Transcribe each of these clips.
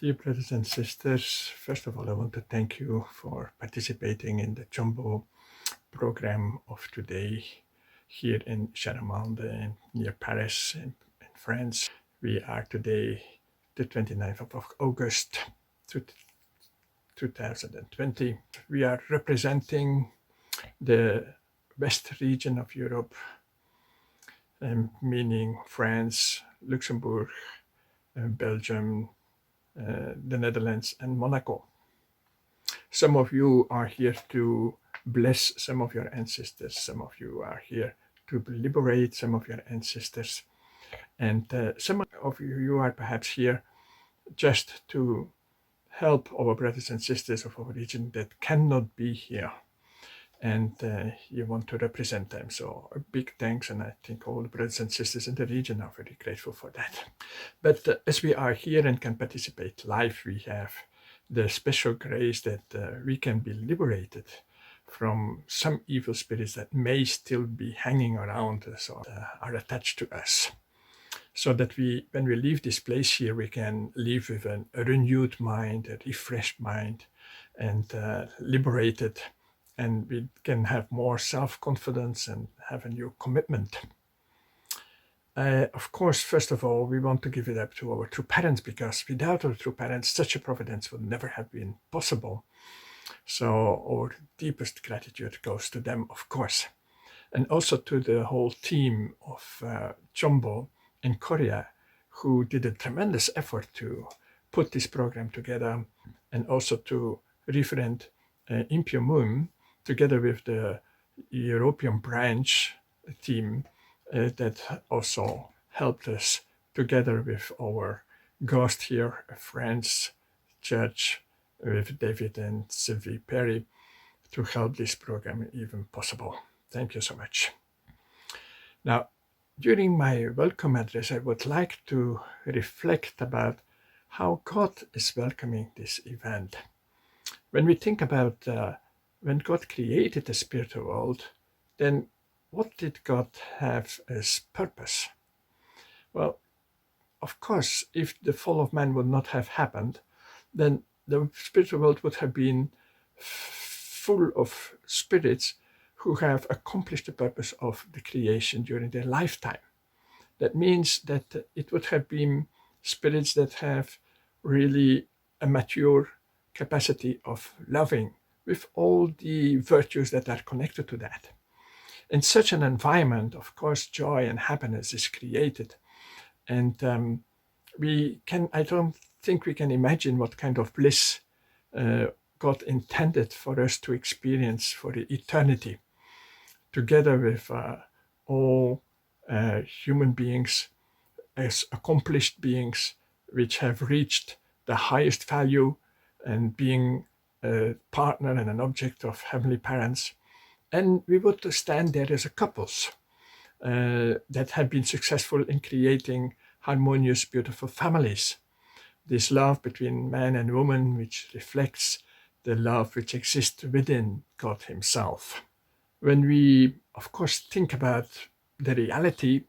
Dear brothers and sisters, first of all, I want to thank you for participating in the CheonBo program of today here in Charmande near Paris in France. We are today the 29th of August 2020. We are representing the west region of Europe, meaning France, Luxembourg, Belgium, the Netherlands and Monaco. Some of you are here to bless some of your ancestors. Some of you are here to liberate some of your ancestors. And some of you are perhaps here just to help our brothers and sisters of our region that cannot be here. And you want to represent them. So a big thanks, and I think all the brothers and sisters in the region are very grateful for that. But as we are here and can participate live, we have the special grace that we can be liberated from some evil spirits that may still be hanging around us or are attached to us. So that when we leave this place here, we can leave with a renewed mind, a refreshed mind, and liberated. And we can have more self-confidence and have a new commitment. Of course, first of all, we want to give it up to our true parents, because without our true parents, such a providence would never have been possible. So our deepest gratitude goes to them, of course. And also to the whole team of CheonBo in Korea, who did a tremendous effort to put this program together, and also to Reverend EUME, together with the European branch team that also helped us together with our ghost here, a Friends Church with David and Sylvie Perry, to help this program even possible. Thank you so much. Now, during my welcome address, I would like to reflect about how God is welcoming this event. When we think about when God created the spiritual world, then what did God have as purpose? Well, of course, if the fall of man would not have happened, then the spiritual world would have been full of spirits who have accomplished the purpose of the creation during their lifetime. That means that it would have been spirits that have really a mature capacity of loving, with all the virtues that are connected to that. In such an environment, of course, joy and happiness is created. And I don't think we can imagine what kind of bliss God intended for us to experience for the eternity, together with all human beings as accomplished beings which have reached the highest value and being a partner and an object of heavenly parents. And we would stand there as a couples that have been successful in creating harmonious, beautiful families. This love between man and woman, which reflects the love which exists within God himself. When we, of course, think about the reality,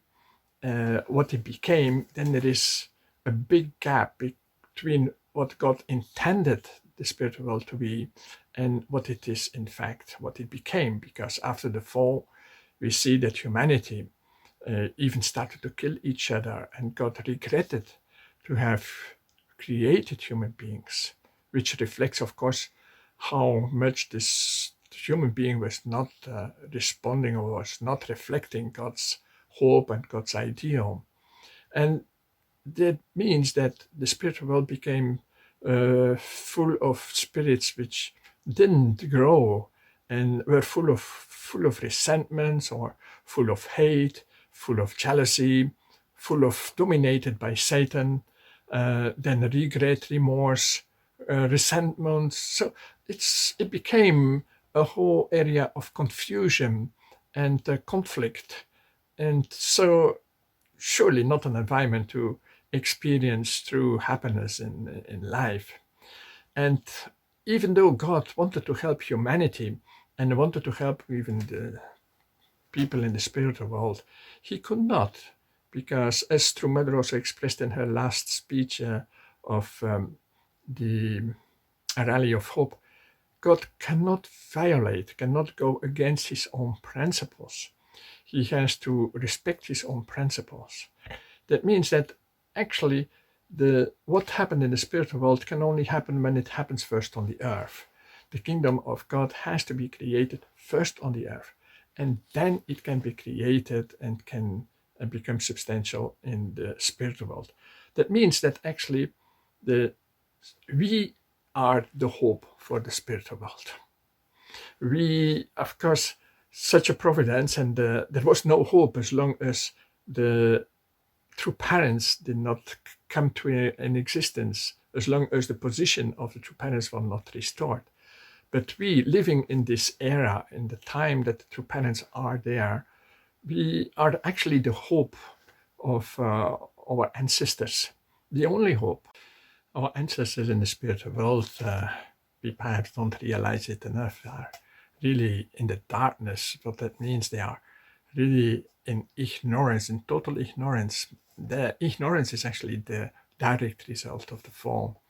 what it became, then there is a big gap between what God intended the spiritual world to be and what it is in fact, what it became. Because after the fall, we see that humanity even started to kill each other, and God regretted to have created human beings, which reflects, of course, how much this human being was not responding or was not reflecting God's hope and God's ideal. And that means that the spiritual world became full of spirits which didn't grow and were full of resentments, or full of hate, full of jealousy, dominated by Satan, then regret, remorse, resentment. So it became a whole area of confusion and conflict, and so surely not an environment to experience true happiness in life. And even though God wanted to help humanity and wanted to help even the people in the spiritual world, he could not, because as True Mother also expressed in her last speech of a rally of hope, God cannot violate, cannot go against his own principles. He has to respect his own principles. That means that actually what happened in the spiritual world can only happen when it happens first on the earth. The kingdom of God has to be created first on the earth, and then it can be created and can become substantial in the spiritual world. That means that actually we are the hope for the spiritual world. We, of course, such a providence, and there was no hope as long as the true parents did not come to an existence, as long as the position of the true parents were not restored. But we, living in this era, in the time that the true parents are there, we are actually the hope of our ancestors, the only hope. Our ancestors in the spiritual world, we perhaps don't realize it enough, are really in the darkness. What that means, they are really in ignorance, in total ignorance. The ignorance is actually the direct result of the fall.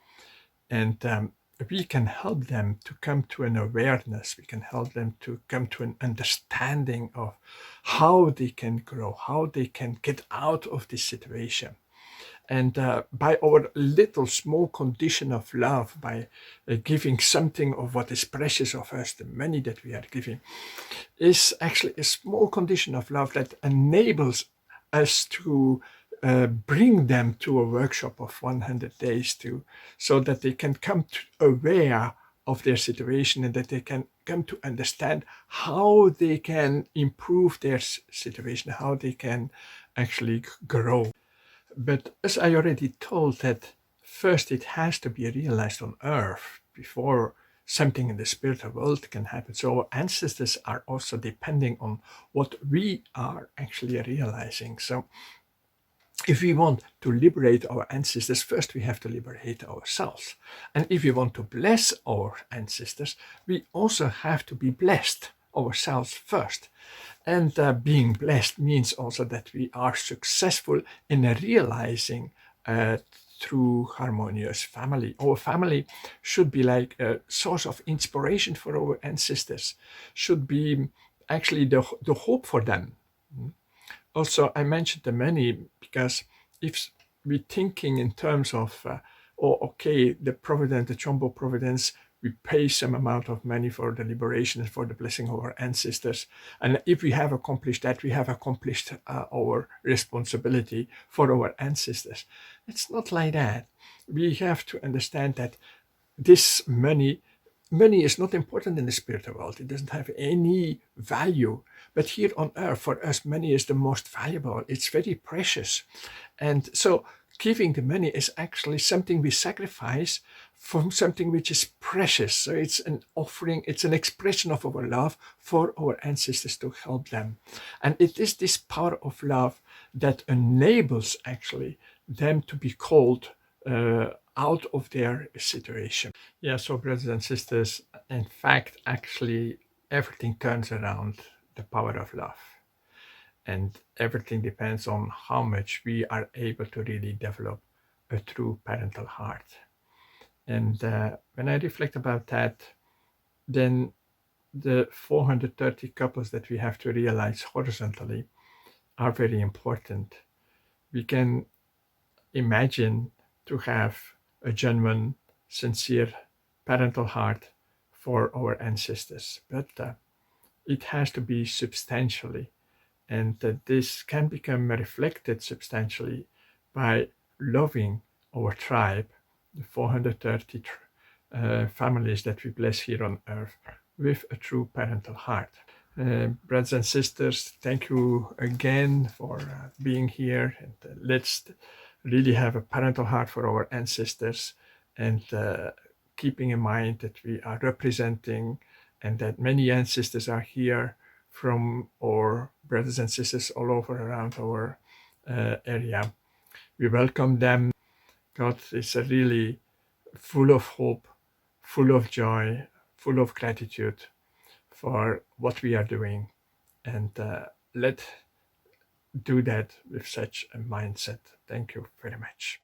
And we can help them to come to an awareness. We can help them to come to an understanding of how they can grow, how they can get out of this situation. And by our little small condition of love, by giving something of what is precious of us, the money that we are giving, is actually a small condition of love that enables us to bring them to a workshop of 100 days so that they can come to aware of their situation and that they can come to understand how they can improve their situation, how they can actually grow. But as I already told, that first it has to be realized on earth before something in the spiritual world can happen. So our ancestors are also depending on what we are actually realizing. So if we want to liberate our ancestors, first we have to liberate ourselves. And if we want to bless our ancestors, we also have to be blessed ourselves first. And being blessed means also that we are successful in realizing true harmonious family. Our family should be like a source of inspiration for our ancestors, should be actually the hope for them. Also, I mentioned the money because if we're thinking in terms of, okay, the providence, the CheonBo providence, we pay some amount of money for the liberation and for the blessing of our ancestors. And if we have accomplished that, we have accomplished our responsibility for our ancestors. It's not like that. We have to understand that this money is not important in the spiritual world. It doesn't have any value. But here on earth, for us, money is the most valuable. It's very precious. And so giving the money is actually something we sacrifice from something which is precious. So it's an offering, it's an expression of our love for our ancestors to help them. And it is this power of love that enables actually them to be called out of their situation. Yeah, so brothers and sisters, in fact, actually everything turns around the power of love. And everything depends on how much we are able to really develop a true parental heart. And when I reflect about that, then the 430 couples that we have to realize horizontally are very important. We can imagine to have a genuine, sincere parental heart for our ancestors, but it has to be substantially, and this can become reflected substantially by loving our tribe, the 430 families that we bless here on earth, with a true parental heart. Brothers and sisters, thank you again for being here, and let's really have a parental heart for our ancestors, and keeping in mind that we are representing and that many ancestors are here from our brothers and sisters all over around our area. We welcome them. God is really full of hope, full of joy, full of gratitude for what we are doing, and let's do that with such a mindset. Thank you very much.